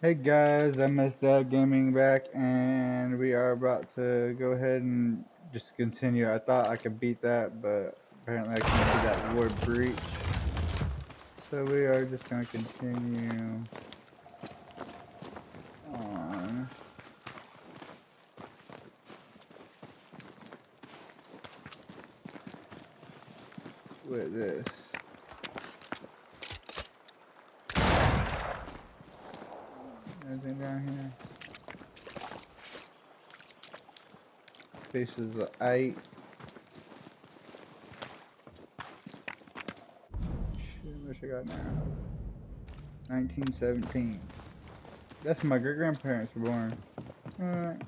Hey guys, I missed Dad Gaming back, and we are about to go ahead and just continue. I thought I could beat that, but apparently I can't do that War Breach. So we are just gonna continue on with this. Anything down here? Pieces of 8. Shit, what I got now? 1917. That's when my great grandparents were born. Alright.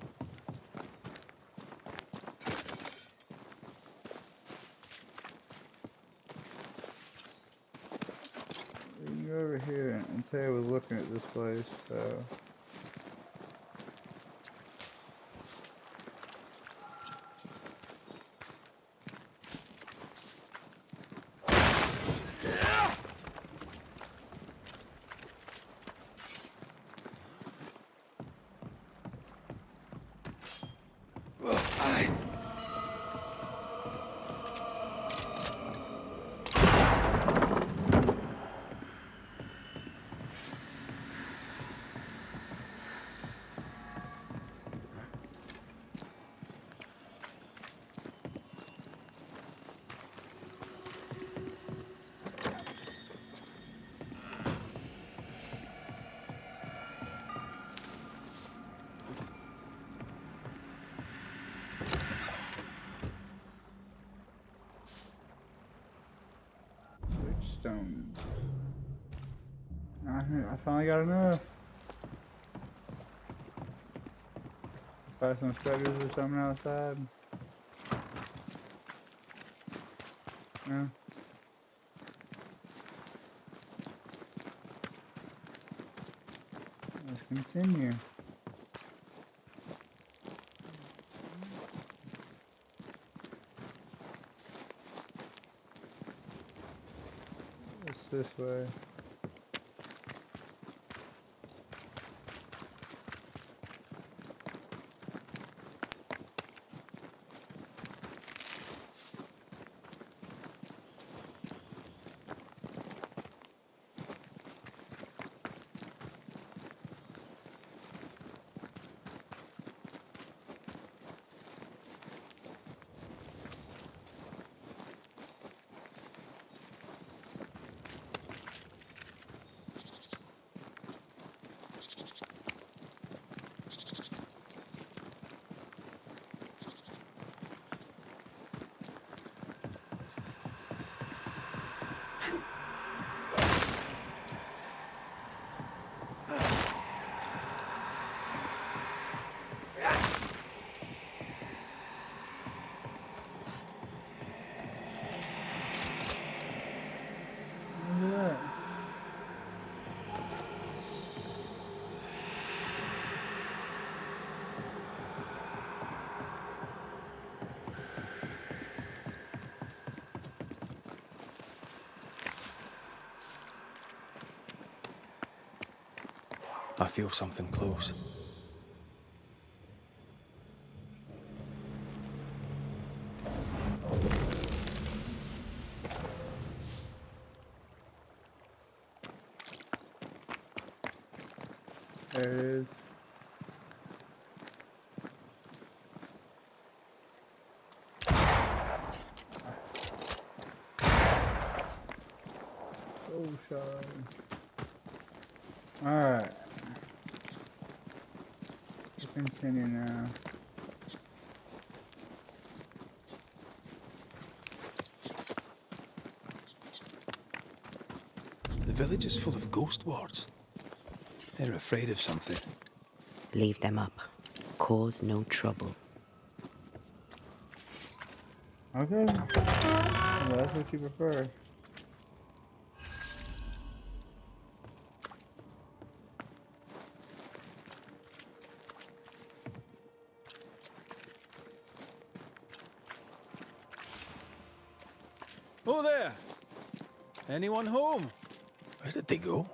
We can go over here and Tay was looking at this place, so. Stone. I finally got enough. Buy some spiders or something outside. No. Let's continue. It's this way. Look at that. I feel something close. There it is. So shy. Alright. Let's continue now. The village is full of ghost wards. They're afraid of something. Leave them up. Cause no trouble. Okay. Well, that's what you prefer. Oh, there! Anyone home? Where did they go?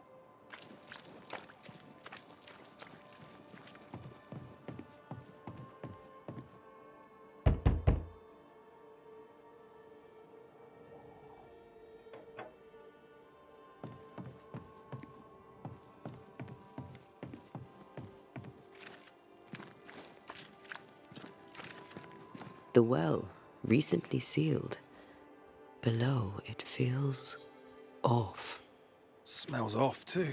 The well, recently sealed. Below, it feels off. Smells off too.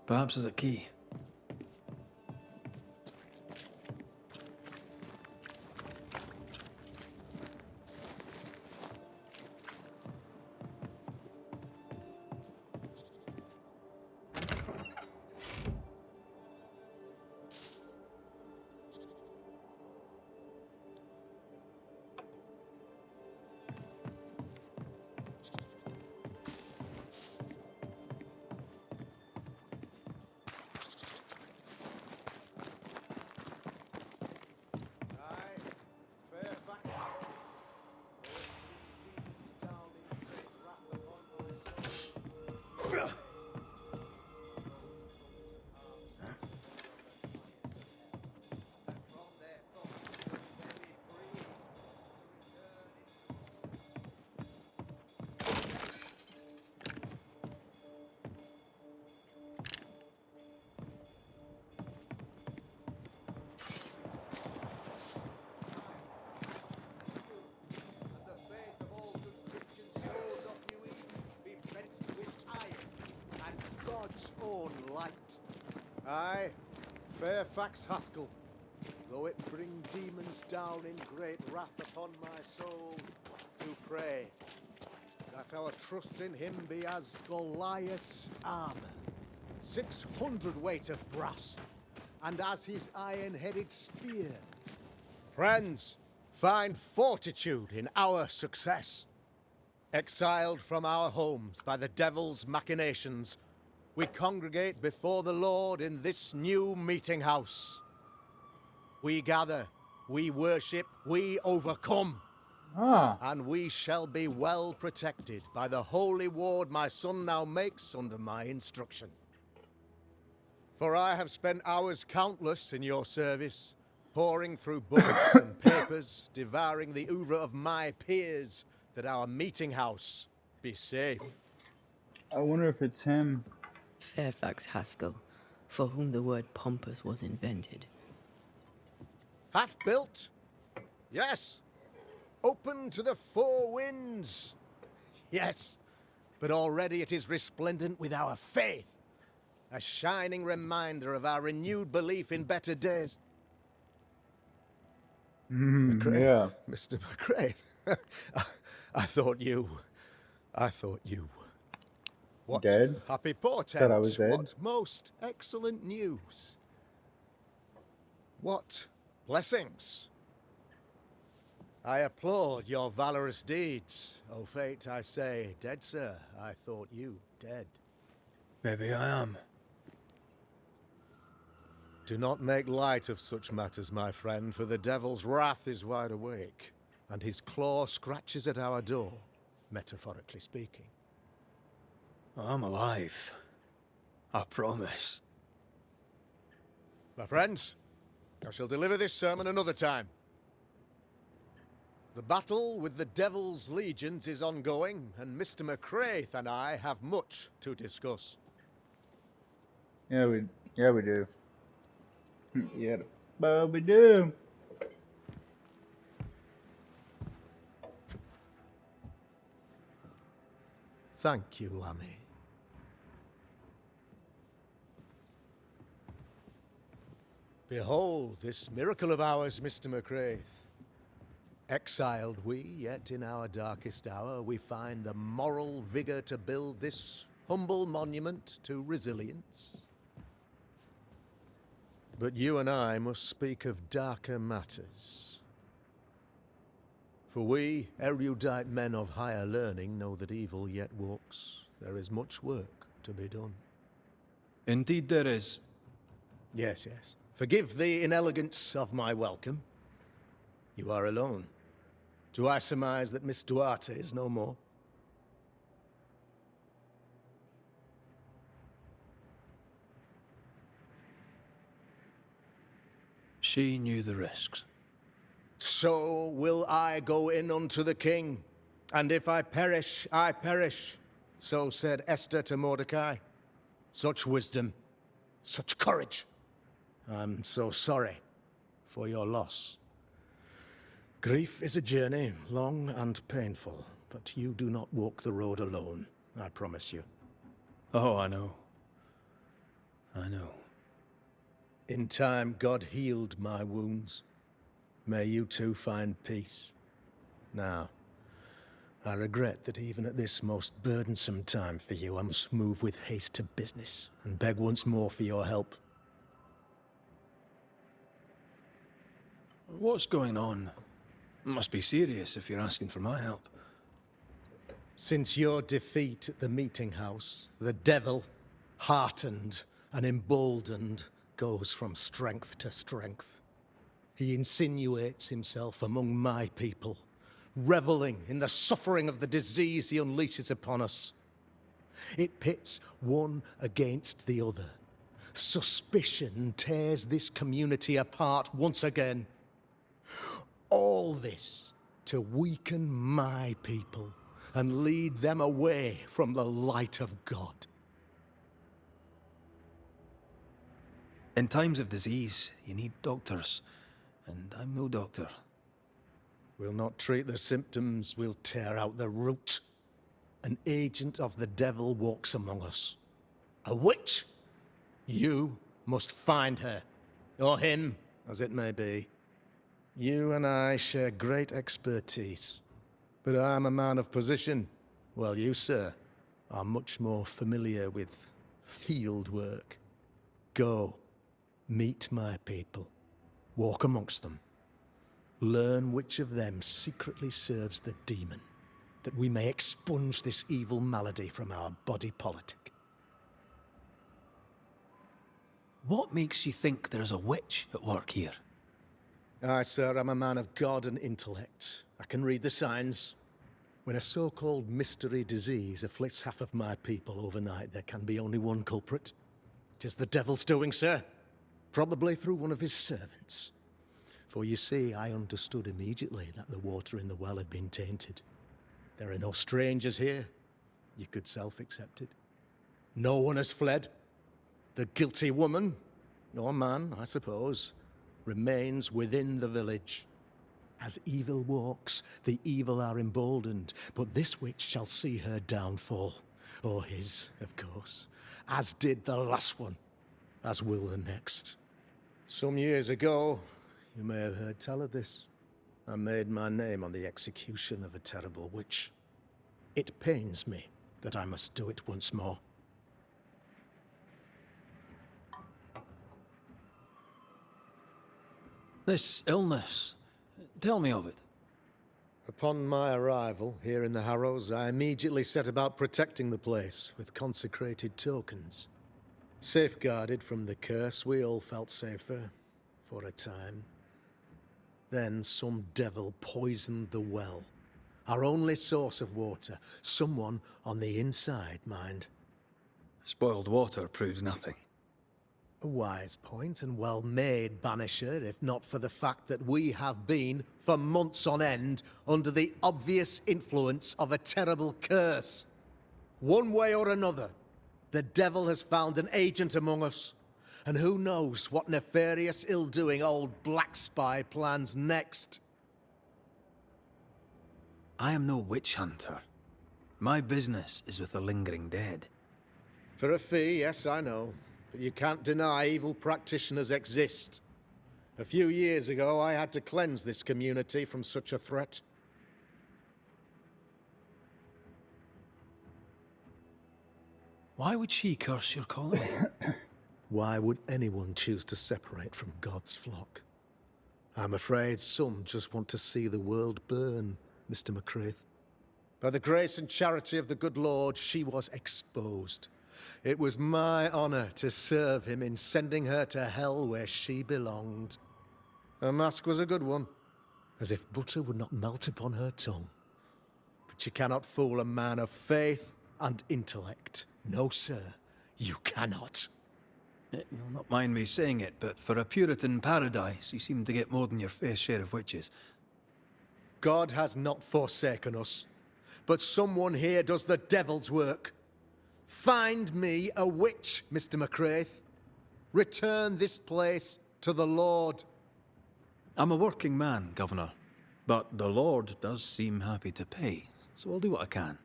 Perhaps there's a key. Aye, Fairfax Haskell, though it bring demons down in great wrath upon my soul, do pray that our trust in him be as Goliath's armor, 600 weight of brass, and as his iron-headed spear. Friends, find fortitude in our success. Exiled from our homes by the devil's machinations, we congregate before the Lord in this new meeting house. We gather, we worship, we overcome. And we shall be well protected by the holy ward my son now makes under my instruction. For I have spent hours countless in your service, poring through books and papers, devouring the oeuvre of my peers, that our meeting house be safe. I wonder if it's him. Fairfax Haskell, for whom the word pompous was invented. Half built? Yes. Open to the four winds? Yes. But already it is resplendent with our faith, a shining reminder of our renewed belief in better days. McCraith, Yeah. Mr. McCraith. I thought you. What Dead? happy Thought I was portent, dead. what most excellent news. What blessings. I applaud your valorous deeds. O fate, I say, dead sir, I thought you dead. Maybe I am. Do not make light of such matters, my friend, for the devil's wrath is wide awake, and his claw scratches at our door, metaphorically speaking. I'm alive. I promise. My friends, I shall deliver this sermon another time. The battle with the devil's legions is ongoing, and Mr. McCraith and I have much to discuss. Yeah, we do. Yeah, but we do. Thank you, Lammy. Behold this miracle of ours, Mr. McCraith. Exiled we, yet in our darkest hour we find the moral vigour to build this humble monument to resilience. But you and I must speak of darker matters. For we, erudite men of higher learning, know that evil yet walks. There is much work to be done. Indeed there is. Yes, yes. Forgive the inelegance of my welcome. You are alone. Do I surmise that Miss Duarte is no more? She knew the risks. So will I go in unto the king, and if I perish, I perish. So said Esther to Mordecai. Such wisdom, such courage. I'm so sorry for your loss. Grief is a journey, long and painful, but you do not walk the road alone, I promise you. Oh, I know. I know. In time, God healed my wounds. May you too find peace. Now, I regret that even at this most burdensome time for you, I must move with haste to business and beg once more for your help. What's going on? It must be serious if you're asking for my help. Since your defeat at the meeting house, the devil, heartened and emboldened, goes from strength to strength. He insinuates himself among my people, reveling in the suffering of the disease he unleashes upon us. It pits one against the other. Suspicion tears this community apart once again. All this to weaken my people and lead them away from the light of God. In times of disease, you need doctors, and I'm no doctor. We'll not treat the symptoms, we'll tear out the root. An agent of the devil walks among us. A witch! You must find her, or him, as it may be. You and I share great expertise, but I'm a man of position, while you, sir, are much more familiar with field work. Go, meet my people, walk amongst them, learn which of them secretly serves the demon, that we may expunge this evil malady from our body politic. What makes you think there's a witch at work here? Aye, sir, I'm a man of God and intellect. I can read the signs. When a so-called mystery disease afflicts half of my people overnight, there can be only one culprit. It is the devil's doing, sir. Probably through one of his servants. For you see, I understood immediately that the water in the well had been tainted. There are no strangers here. You could self-accept it. No one has fled. The guilty woman, or man, I suppose, remains within the village. As evil walks, the evil are emboldened, but this witch shall see her downfall. Or his, of course. As did the last one. As will the next. Some years ago, you may have heard tell of this. I made my name on the execution of a terrible witch. It pains me that I must do it once more. This illness, tell me of it. Upon my arrival here in the Harrows, I immediately set about protecting the place with consecrated tokens. Safeguarded from the curse, we all felt safer, for a time. Then some devil poisoned the well, our only source of water. Someone on the inside, mind. Spoiled water proves nothing. A wise point and well made, Banisher, if not for the fact that we have been, for months on end, under the obvious influence of a terrible curse. One way or another, the devil has found an agent among us, and who knows what nefarious ill-doing old Black Spy plans next. I am no witch hunter. My business is with the lingering dead. For a fee, yes, I know. But you can't deny evil practitioners exist. A few years ago, I had to cleanse this community from such a threat. Why would she curse your colony? Why would anyone choose to separate from God's flock? I'm afraid some just want to see the world burn, Mr. McCraith. By the grace and charity of the good Lord, she was exposed. It was my honor to serve him in sending her to hell where she belonged. Her mask was a good one, as if butter would not melt upon her tongue. But you cannot fool a man of faith and intellect. No, sir, you cannot. You'll not mind me saying it, but for a Puritan paradise, you seem to get more than your fair share of witches. God has not forsaken us, but someone here does the devil's work. Find me a witch, Mr. McCraith. Return this place to the Lord. I'm a working man, Governor, but the Lord does seem happy to pay, so I'll do what I can.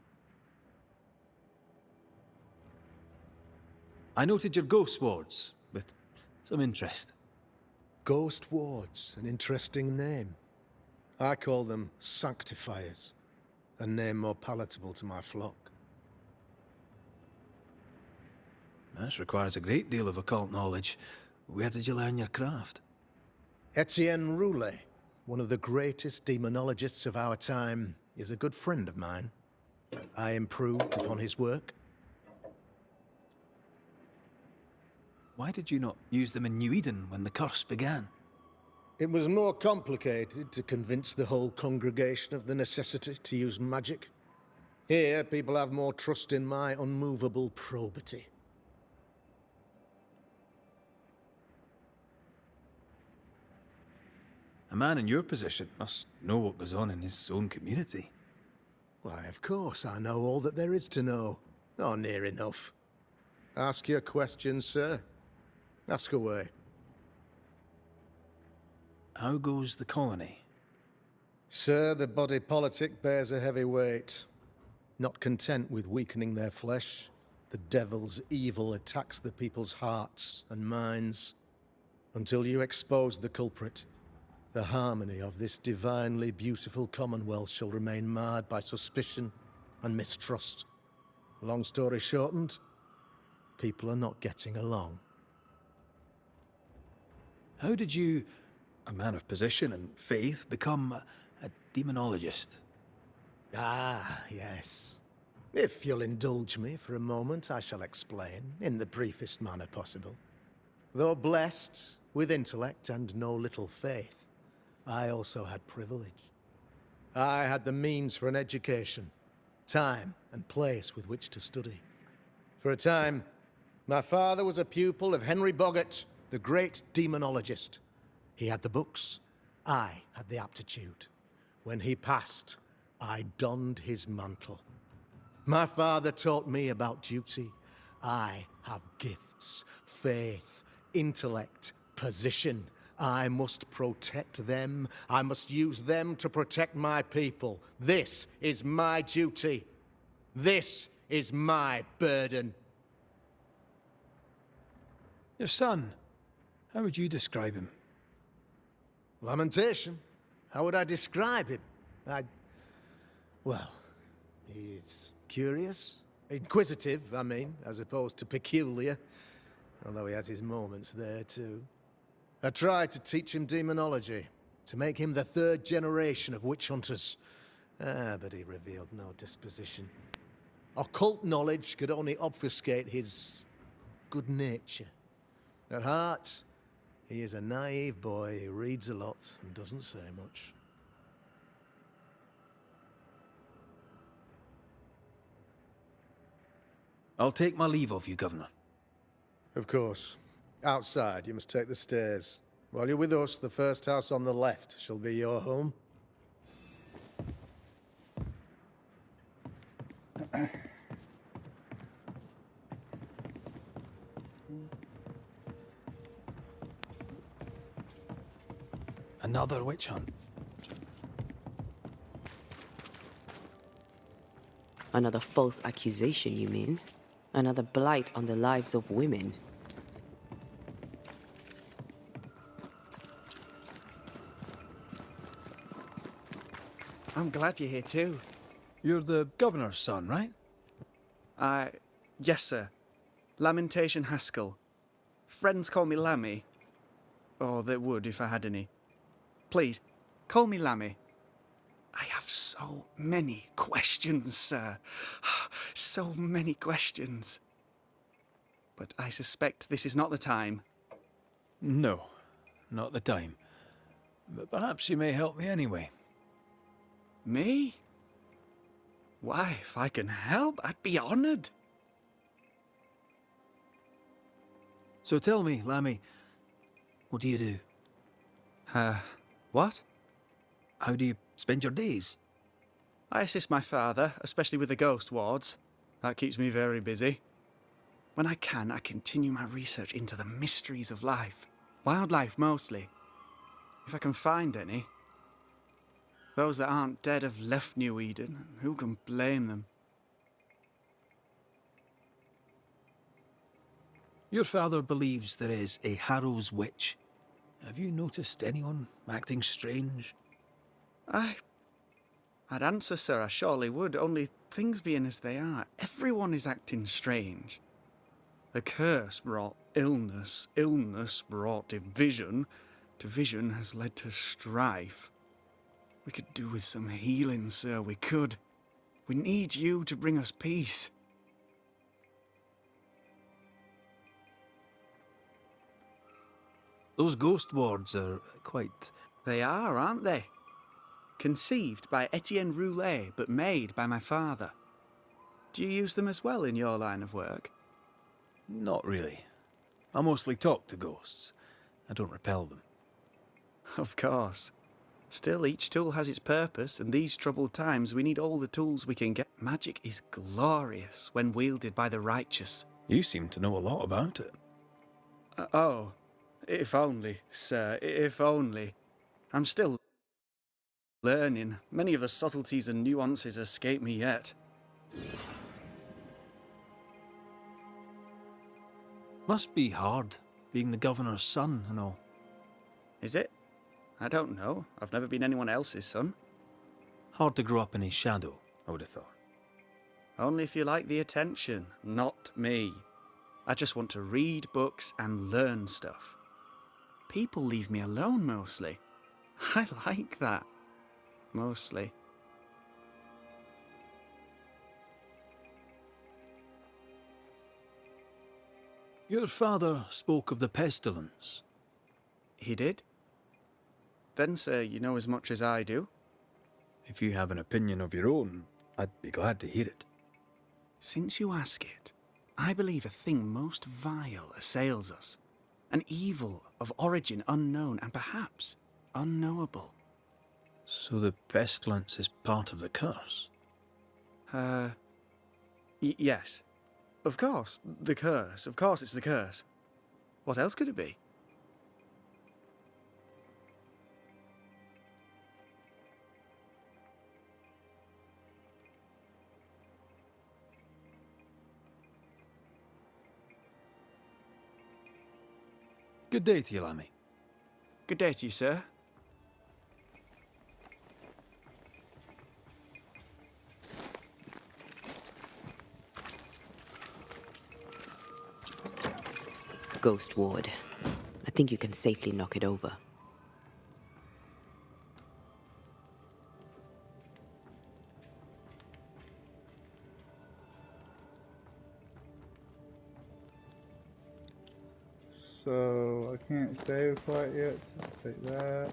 I noted your ghost wards with some interest. Ghost wards, an interesting name. I call them sanctifiers, a name more palatable to my flock. This requires a great deal of occult knowledge. Where did you learn your craft? Etienne Roulet, one of the greatest demonologists of our time, is a good friend of mine. I improved upon his work. Why did you not use them in New Eden when the curse began? It was more complicated to convince the whole congregation of the necessity to use magic. Here, people have more trust in my unmovable probity. A man in your position must know what goes on in his own community. Why, of course, I know all that there is to know. Or near enough. Ask your questions, sir. Ask away. How goes the colony? Sir, the body politic bears a heavy weight. Not content with weakening their flesh, the devil's evil attacks the people's hearts and minds. Until you expose the culprit, the harmony of this divinely beautiful commonwealth shall remain marred by suspicion and mistrust. Long story shortened, people are not getting along. How did you, a man of position and faith, become a demonologist? Ah, yes. If you'll indulge me for a moment, I shall explain, in the briefest manner possible. Though blessed with intellect and no little faith, I also had privilege. I had the means for an education, time and place with which to study. For a time, my father was a pupil of Henry Boggart, the great demonologist. He had the books, I had the aptitude. When he passed, I donned his mantle. My father taught me about duty. I have gifts, faith, intellect, position. I must protect them. I must use them to protect my people. This is my duty. This is my burden. Your son, how would you describe him? Lamentation? How would I describe him? Well, he's curious. Inquisitive, I mean, as opposed to peculiar. Although he has his moments there, too. I tried to teach him demonology, to make him the third generation of witch hunters. But he revealed no disposition. Occult knowledge could only obfuscate his good nature. At heart, he is a naive boy who reads a lot and doesn't say much. I'll take my leave of you, Governor. Of course. Outside, you must take the stairs. While you're with us, the first house on the left shall be your home. Another witch hunt. Another false accusation, you mean? Another blight on the lives of women. I'm glad you're here too. You're the governor's son, right? Yes, sir. Lamentation Haskell. Friends call me Lammy. Or they would if I had any. Please, call me Lammy. I have so many questions, sir. So many questions. But I suspect this is not the time. No, not the time. But perhaps you may help me anyway. Me? Why, if I can help, I'd be honoured. So tell me, Lammy, what do you do? What? How do you spend your days? I assist my father, especially with the ghost wards. That keeps me very busy. When I can, I continue my research into the mysteries of life. Wildlife, mostly. If I can find any. Those that aren't dead have left New Eden. Who can blame them? Your father believes there is a Harrow's witch. Have you noticed anyone acting strange? I'd answer, sir, I surely would, only things being as they are, everyone is acting strange. The curse brought illness, illness brought division, division has led to strife. We could do with some healing, sir, we could. We need you to bring us peace. Those ghost wards are quite... They are, aren't they? Conceived by Etienne Roulet, but made by my father. Do you use them as well in your line of work? Not really. I mostly talk to ghosts. I don't repel them. Of course. Still, each tool has its purpose, and these troubled times we need all the tools we can get. Magic is glorious when wielded by the righteous. You seem to know a lot about it. Oh, if only, sir, if only. I'm still learning. Many of the subtleties and nuances escape me yet. Must be hard, being the governor's son and all. Is it? I don't know. I've never been anyone else's son. Hard to grow up in his shadow, I would have thought. Only if you like the attention, not me. I just want to read books and learn stuff. People leave me alone mostly. I like that. Mostly. Your father spoke of the pestilence. He did? Then, sir, you know as much as I do. If you have an opinion of your own, I'd be glad to hear it. Since you ask it, I believe a thing most vile assails us. An evil of origin unknown and perhaps unknowable. So the pestilence is part of the curse? Yes. Of course, the curse. Of course it's the curse. What else could it be? Good day to you, Lammy. Good day to you, sir. Ghost ward. I think you can safely knock it over. So I can't save quite yet. So I'll take that.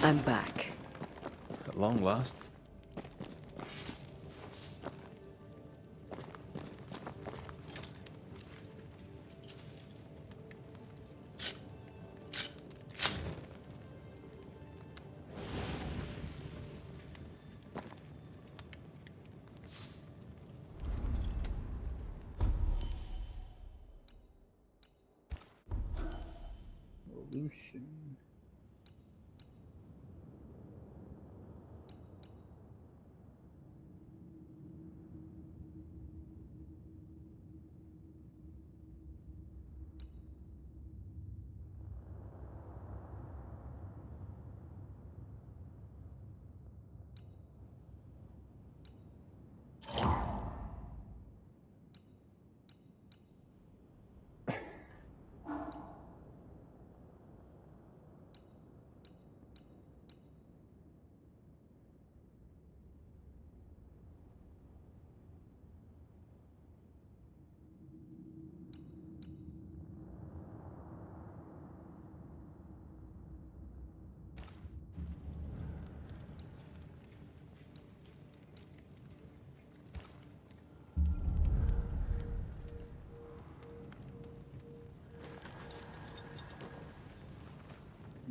I'm back. At long last. Evolution.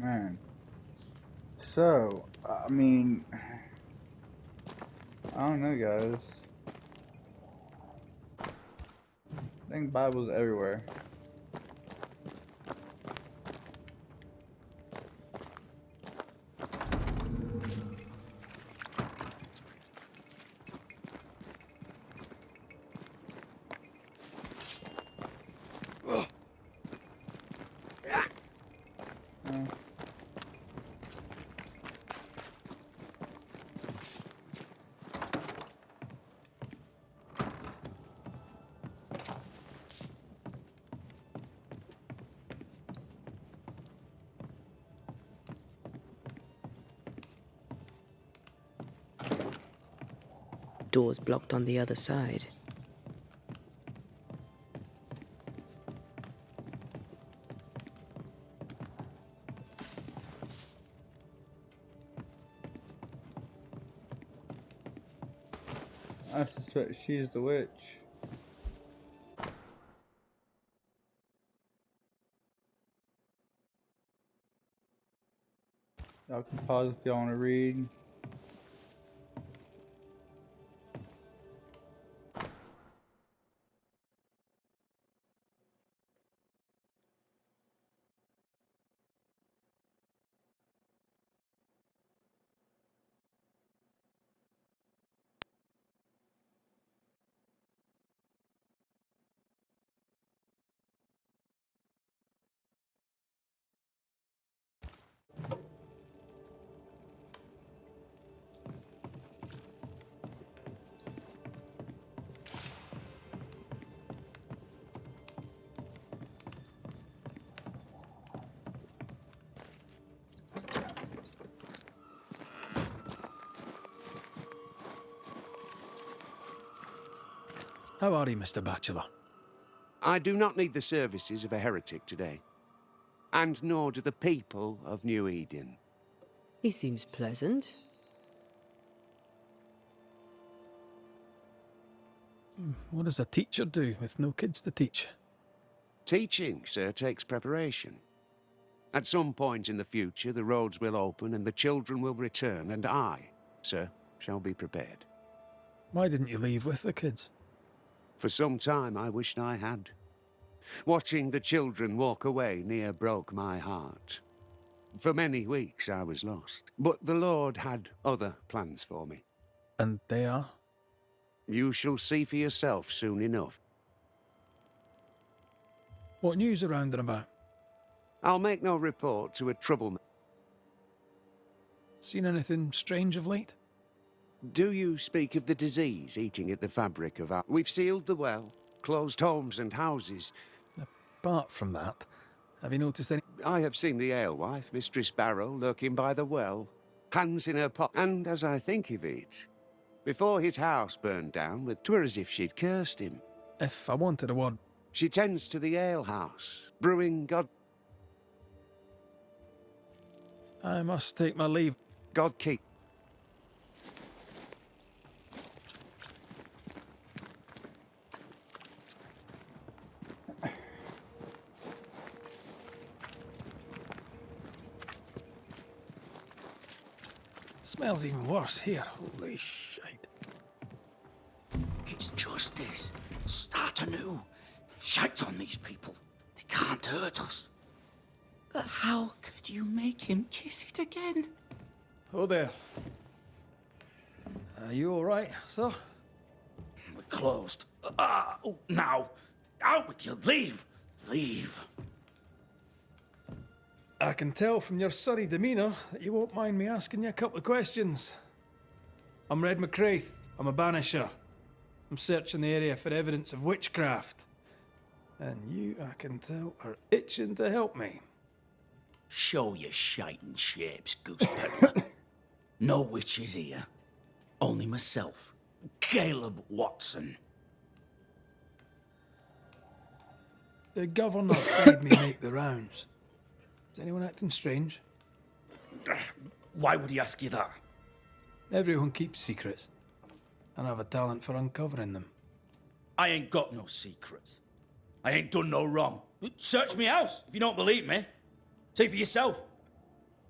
man. So, I mean, I don't know, guys. I think Bible's everywhere. Doors blocked on the other side. I suspect she's the witch. Y'all can pause if y'all want to read. How are you, Mr. Bachelor? I do not need the services of a heretic today. And nor do the people of New Eden. He seems pleasant. What does a teacher do with no kids to teach? Teaching, sir, takes preparation. At some point in the future, the roads will open and the children will return, and I, sir, shall be prepared. Why didn't you leave with the kids? For some time, I wished I had. Watching the children walk away near broke my heart. For many weeks, I was lost. But the Lord had other plans for me. And they are? You shall see for yourself soon enough. What news around and about? I'll make no report to a troublemaker. Seen anything strange of late? Do you speak of the disease eating at the fabric of our... We've sealed the well, closed homes and houses. Apart from that, have you noticed any... I have seen the alewife, Mistress Barrow, lurking by the well, hands in her pocket. And as I think of it, before his house burned down, 'twere as if she'd cursed him. If I wanted a word... She tends to the alehouse, brewing God I must take my leave. keep. Smells even worse here. Holy shite. It's justice. Start anew. Shite on these people. They can't hurt us. But how could you make him kiss it again? Oh there. Are you alright, sir? We're closed. Now. Out with you. Leave. Leave. I can tell from your surly demeanour that you won't mind me asking you a couple of questions. I'm Red McCraith. I'm a banisher. I'm searching the area for evidence of witchcraft. And you, I can tell, are itching to help me. Show your shiting shapes, goose peddler. No witches here. Only myself, Caleb Watson. The governor made me make the rounds. Is anyone acting strange? Why would he ask you that? Everyone keeps secrets, and I have a talent for uncovering them. I ain't got no secrets. I ain't done no wrong. Search me house if you don't believe me. See for yourself.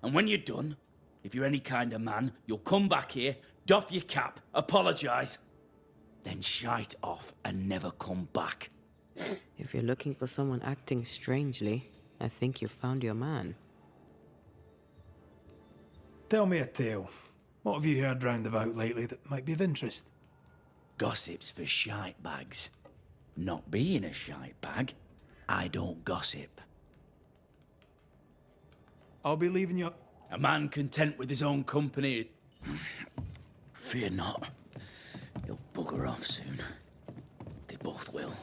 And when you're done, if you're any kind of man, you'll come back here, doff your cap, apologise, then shite off and never come back. If you're looking for someone acting strangely, I think you've found your man. Tell me a tale. What have you heard round about lately that might be of interest? Gossip's for shite bags. Not being a shite bag, I don't gossip. I'll be leaving you. A man content with his own company, fear not, he'll bugger off soon. They both will.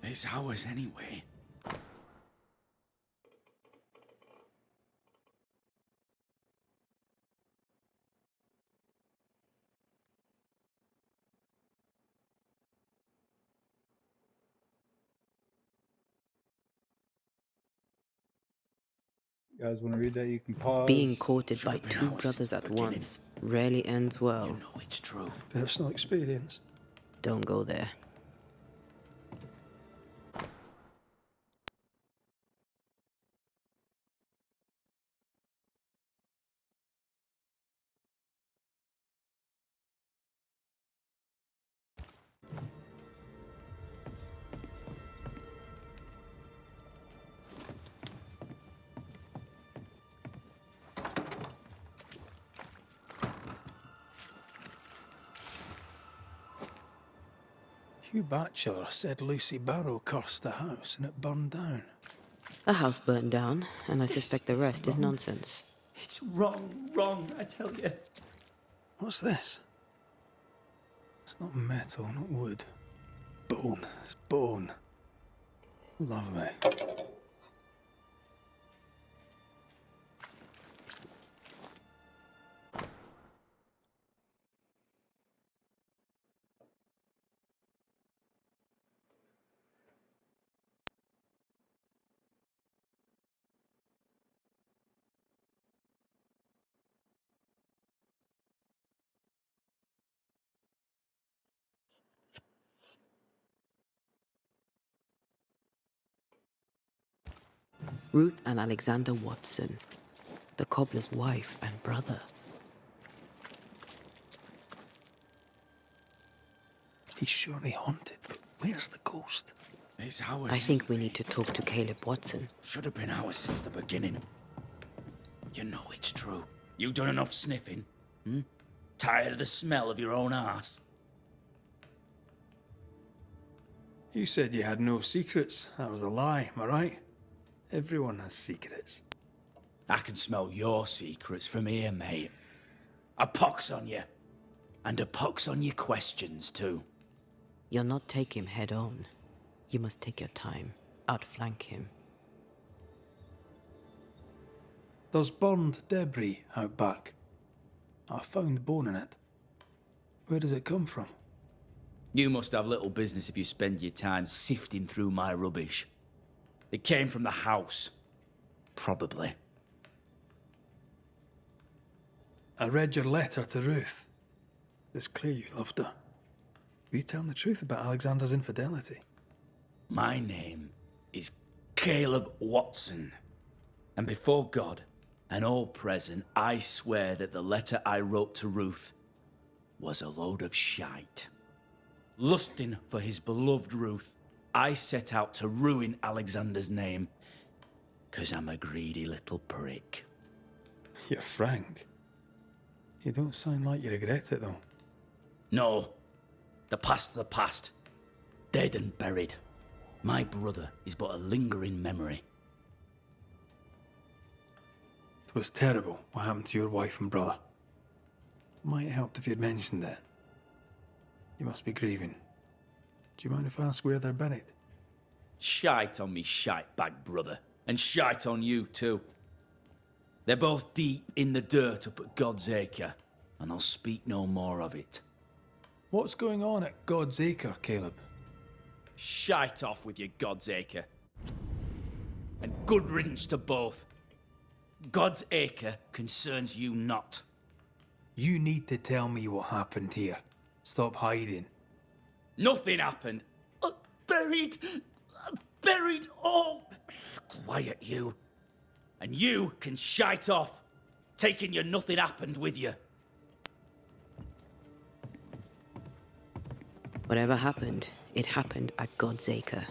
It's ours anyway. You guys want to read that? You can pause. Being courted by Should've been two ours since brothers the at beginning. once rarely ends well. You know it's true. Personal experience. Don't go there. Hugh Batchelor said Lucy Barrow cursed the house and it burned down. A house burned down, and I suspect the rest is nonsense. It's wrong, I tell you. What's this? It's not metal, not wood. Bone. It's bone. Lovely. Ruth and Alexander Watson, the cobbler's wife and brother. He's surely haunted, but where's the ghost? It's ours. I think we need to talk to Caleb Watson. Should have been ours since the beginning. You know it's true. You done enough sniffing? Hmm? Tired of the smell of your own arse? You said you had no secrets. That was a lie, am I right? Everyone has secrets. I can smell your secrets from here, mate. A pox on you. And a pox on your questions, too. You'll not take him head on. You must take your time, outflank him. There's burned debris out back. I found bone in it. Where does it come from? You must have little business if you spend your time sifting through my rubbish. It came from the house. Probably. I read your letter to Ruth. It's clear you loved her. Were you telling the truth about Alexander's infidelity? My name is Caleb Watson. And before God and all present, I swear that the letter I wrote to Ruth was a load of shite. Lusting for his beloved Ruth, I set out to ruin Alexander's name, 'cause I'm a greedy little prick. You're frank. You don't sound like you regret it, though. No, the past's the past. Dead and buried. My brother is but a lingering memory. 'Twas terrible what happened to your wife and brother. Might have helped if you'd mentioned it. You must be grieving. Do you mind if I ask where they're buried? Shite on me shite bag brother, and shite on you too. They're both deep in the dirt up at God's Acre, and I'll speak no more of it. What's going on at God's Acre, Caleb? Shite off with your God's Acre. And good riddance to both. God's Acre concerns you not. You need to tell me what happened here. Stop hiding. Nothing happened. Buried. Buried all. Quiet, you. And you can shite off, taking your nothing happened with you. Whatever happened, it happened at God's Acre.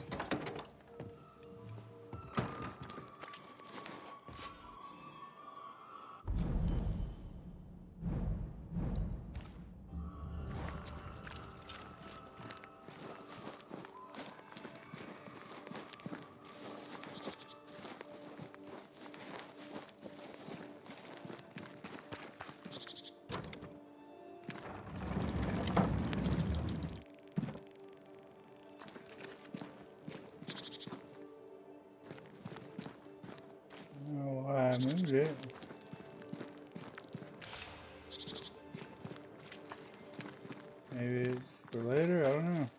Oh, I moved it. Maybe it's for later, I don't know.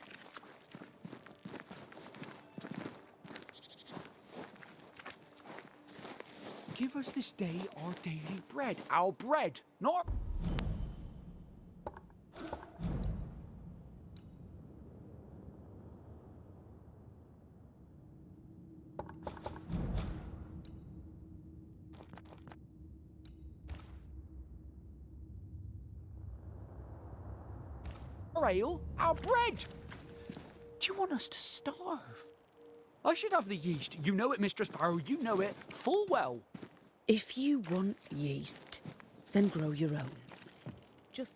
Give us this day our daily bread. Our bread, not... Our ale, our bread! Do you want us to starve? I should have the yeast. You know it, Mistress Barrow, you know it full well. If you want yeast, then grow your own. Just...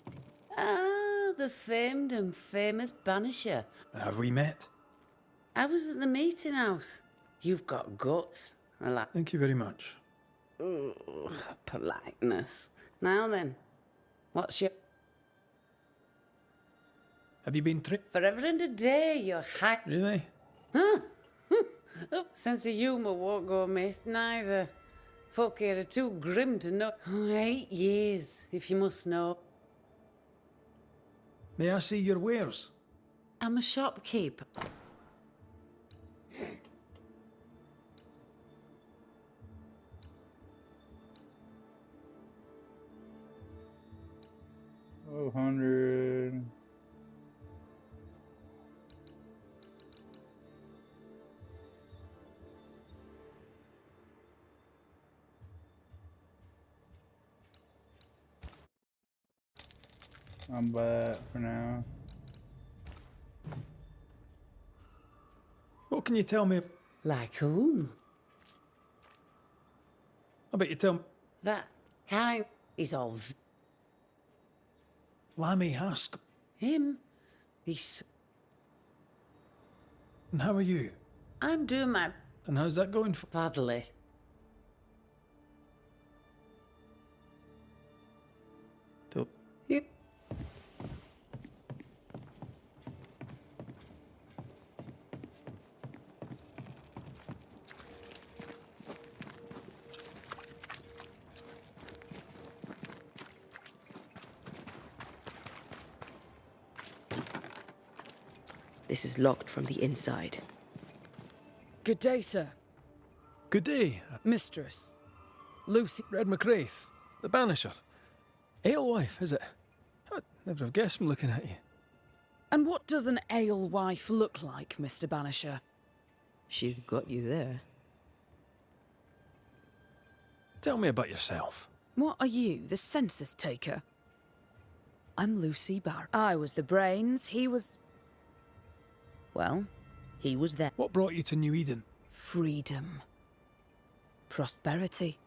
Ah, the famed and famous Banisher. Have we met? I was at the meeting house. You've got guts. I like... Thank you very much. Ugh, politeness. Now then, what's your... Have you been Forever and a day, you're hack... Really? Sense of humour won't go amiss, neither. Folk here are too grim to know. 8 years, if you must know. May I see your wares? I'm a shopkeeper. Oh, 100. I'm bad for now. What can you tell me? Like whom? I bet you tell me. That kind is all... Lammy Hask. Him? He's... And how are you? I'm doing my... And how's that going for... Badly. Till... Yep. This is locked from the inside. Good day, sir. Good day. Mistress. Lucy. Red McCraith, the Banisher. Alewife, is it? I'd never have guessed from looking at you. And what does an alewife look like, Mr. Banisher? She's got you there. Tell me about yourself. What are you, the census taker? I'm Lucy Barr. I was the brains, he was... Well, he was there. What brought you to New Eden? freedom. Prosperity.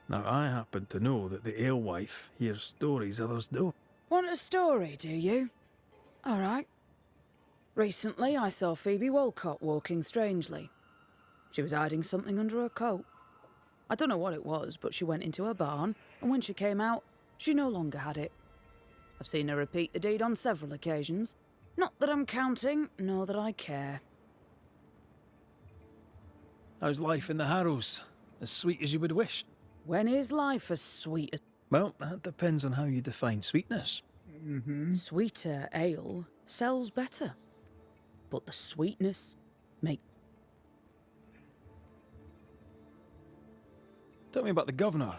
Now, I happen to know that the alewife hears stories others don't. Want a story, do you? All right. Recently, I saw Phoebe Walcott walking strangely. She was hiding something under her coat. I don't know what it was, but she went into her barn, and when she came out, she no longer had it. I've seen her repeat the deed on several occasions. Not that I'm counting, nor that I care. How's life in the Harrows? As sweet as you would wish? When is life as sweet as... Well, that depends on how you define sweetness. Sweeter ale sells better. But the sweetness make... Tell me about the governor.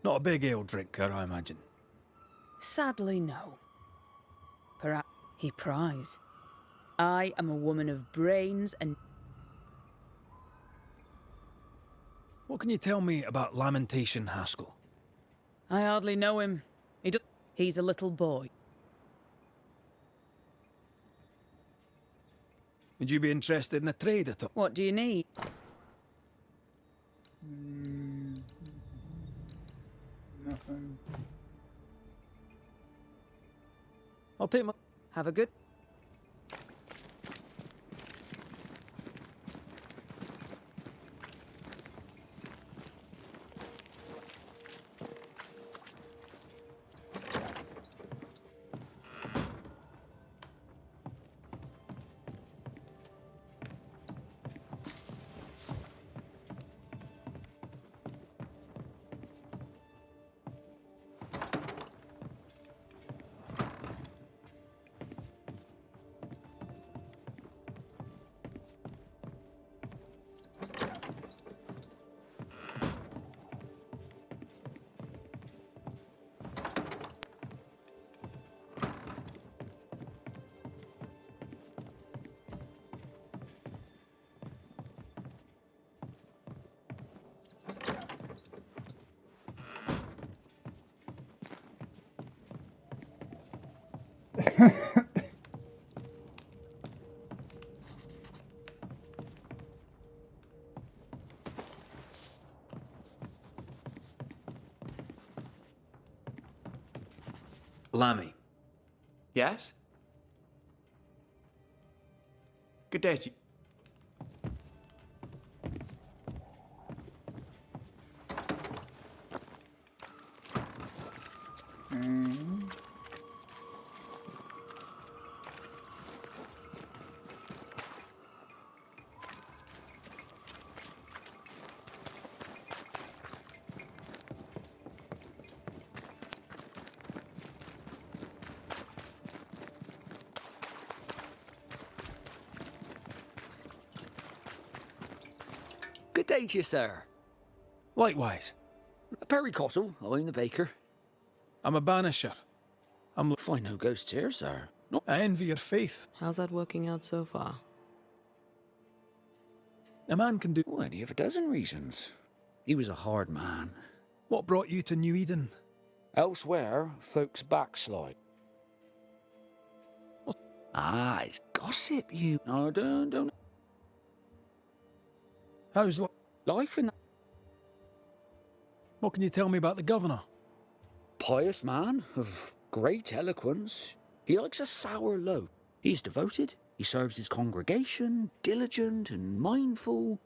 Not a big ale drinker, I imagine. Sadly, no. Perhaps he pries. I am a woman of brains and... What can you tell me about Lamentation Haskell? I hardly know him. He's a little boy. Would you be interested in a trade at all? What do you need? Nothing. I'll take my... Have a good... Lammy. Yes? Good day to you. Good day to you, sir. Likewise. Perry Cottle, I'm the baker. I'm a banisher. Find no ghosts here, sir. No. I envy your faith. How's that working out so far? A man can do... Oh, any of a dozen reasons. He was a hard man. What brought you to New Eden? Elsewhere, folks backslide. Ah, it's gossip, you... No, don't... How's Life in... What can you tell me about the governor? Pious man of great eloquence. He likes a sour loaf. He's devoted. He serves his congregation, diligent and mindful.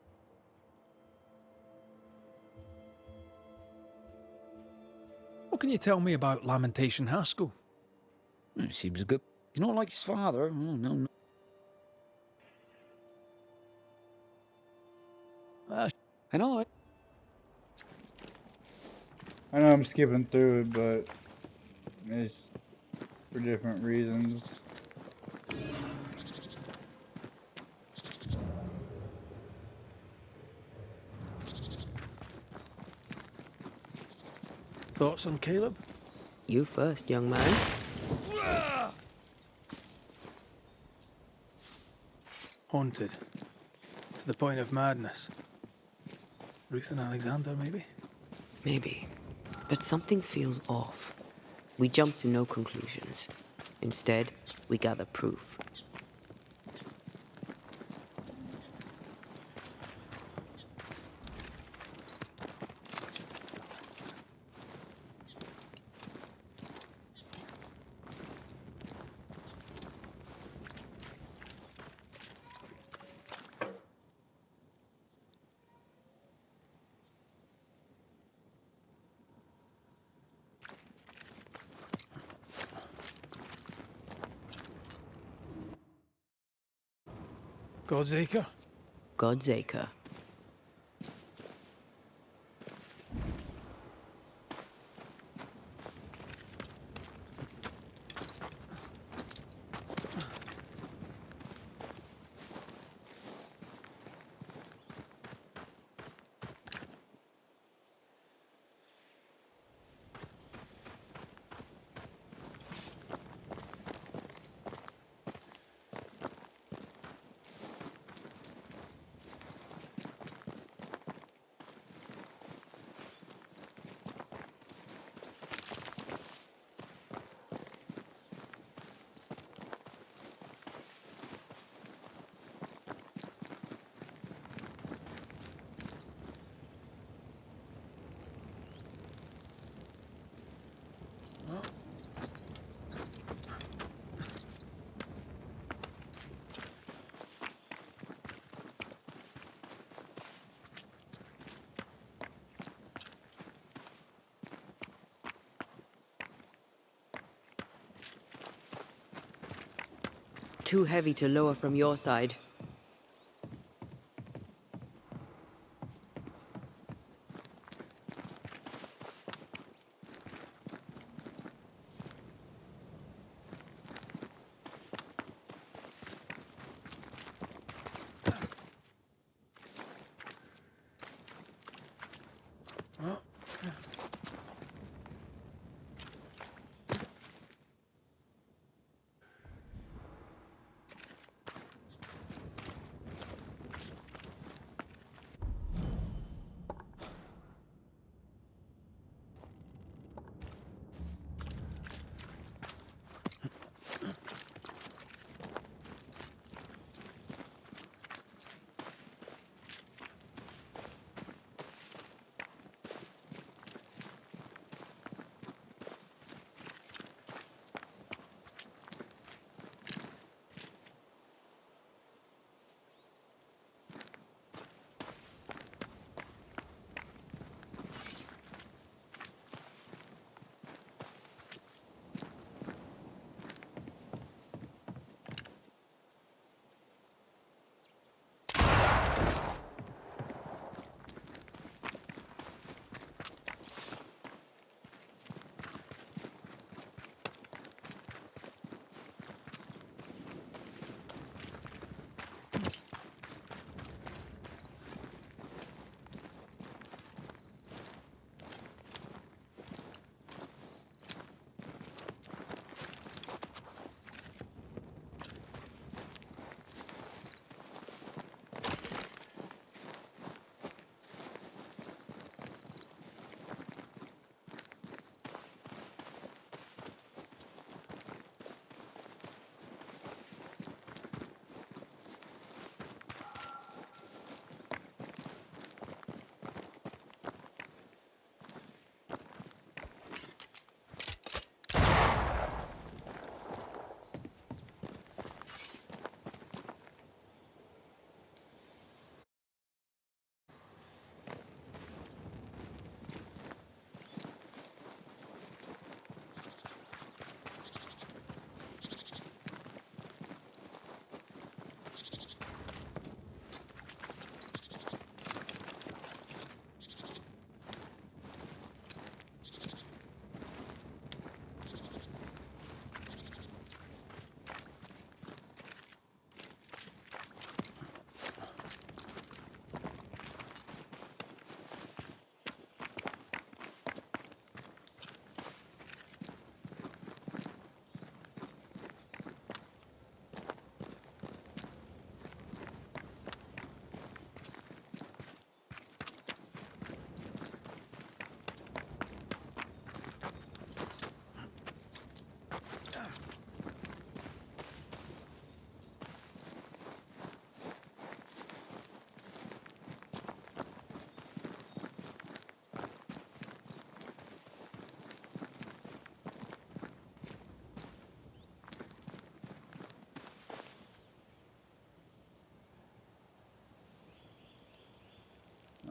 What can you tell me about Lamentation Haskell? He seems a good... He's not like his father. Oh, no. And I know I'm skipping through it, but it's for different reasons. Thoughts on Caleb? You first, young man. Haunted. To the point of madness. Ruth and Alexander, maybe? Maybe. But something feels off. We jump to no conclusions. Instead, we gather proof. God's Acre? God's Acre. Too heavy to lower from your side.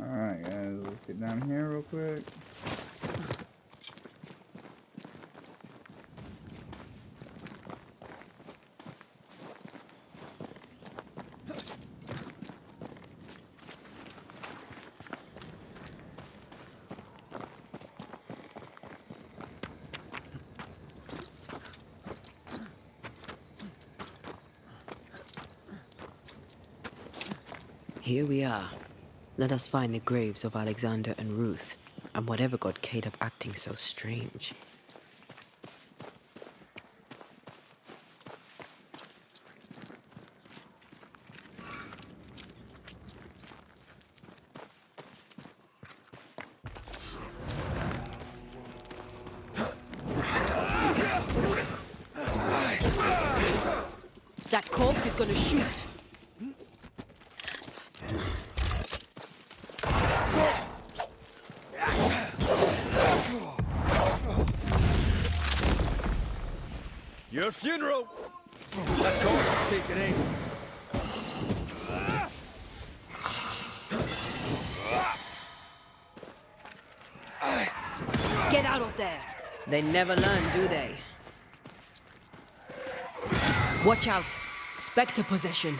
Alright guys, let's get down here real quick. Here we are. Let us find the graves of Alexander and Ruth, and whatever got Caleb acting so strange. That corpse is gonna shoot. Your funeral! That corpse is taken aim. Get out of there! They never learn, do they? Watch out! Spectre possession.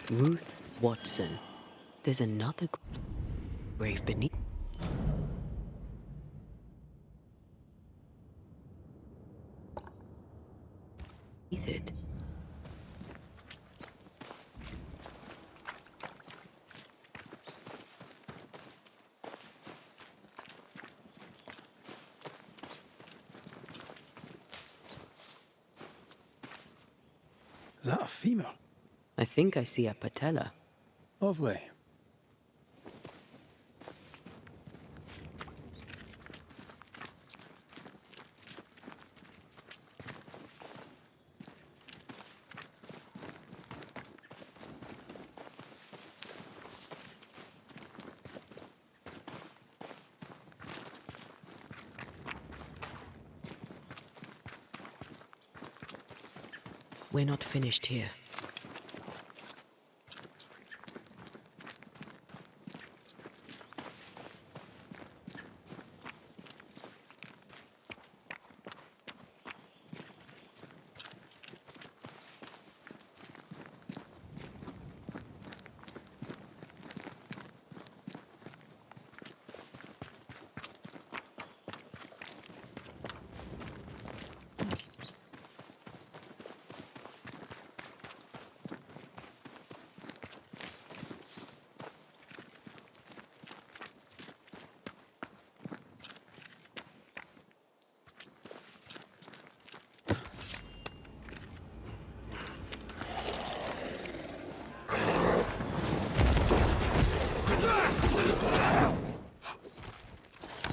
Ruth Watson. There's another grave beneath it. Is that a femur? I think I see a patella. Lovely. We're not finished here.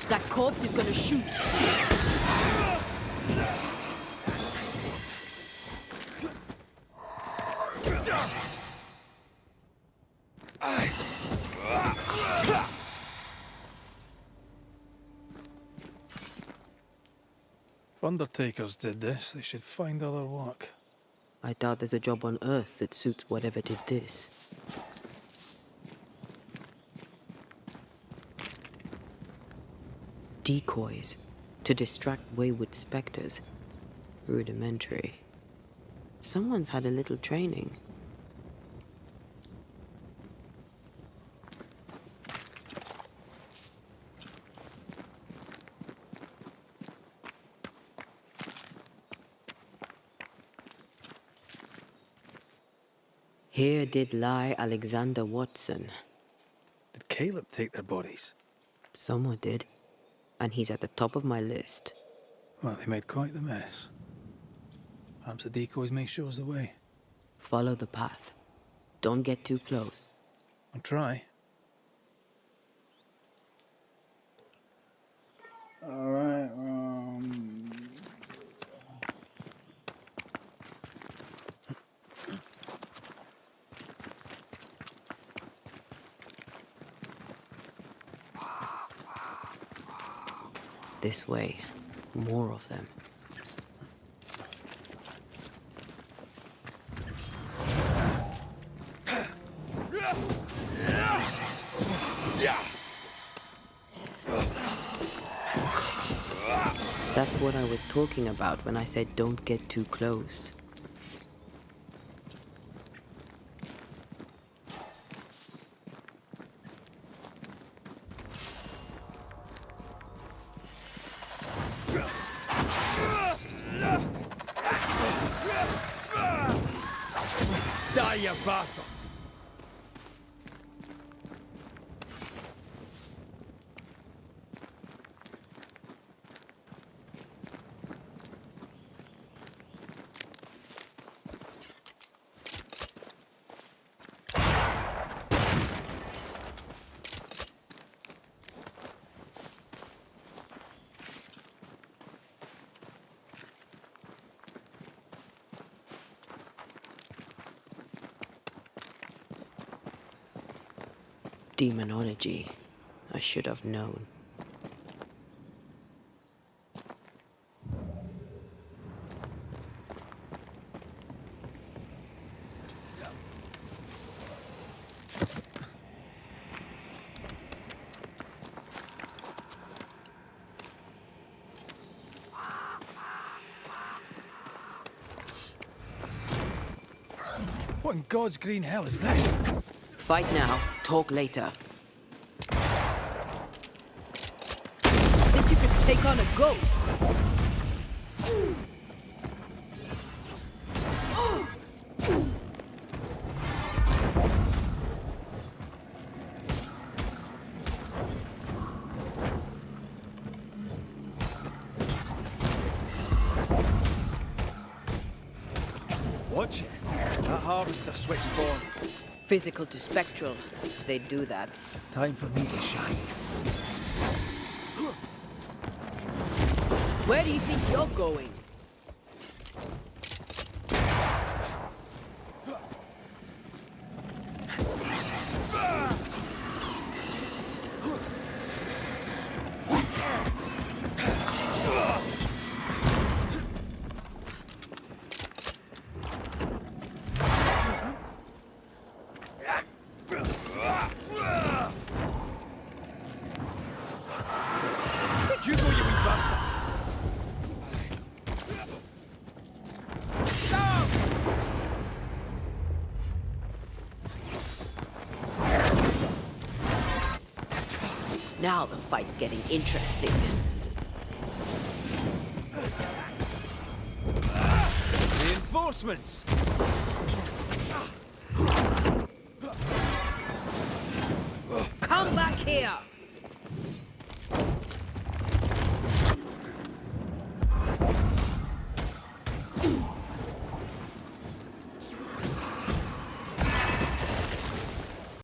That corpse is gonna shoot. If undertakers did this, they should find other work. I doubt there's a job on Earth that suits whatever did this. Decoys to distract wayward specters. Rudimentary. Someone's had a little training. Here did lie Alexander Watson. Did Caleb take their bodies? Someone did. And he's at the top of my list. Well, they made quite the mess. Perhaps the decoys may show us the way. Follow the path. Don't get too close. I'll try. Alright, This way. More of them. That's what I was talking about when I said don't get too close. Die, you bastard! Demonology. I should have known. What in God's green hell is this? Fight now, talk later. Think you could take on a ghost? Watch it. That harvester switched form. Physical to spectral. They do that. Time for me to shine. Where do you think you're going? Where'd you go, you wee bastard? Now the fight's getting interesting. Reinforcements! Come back here!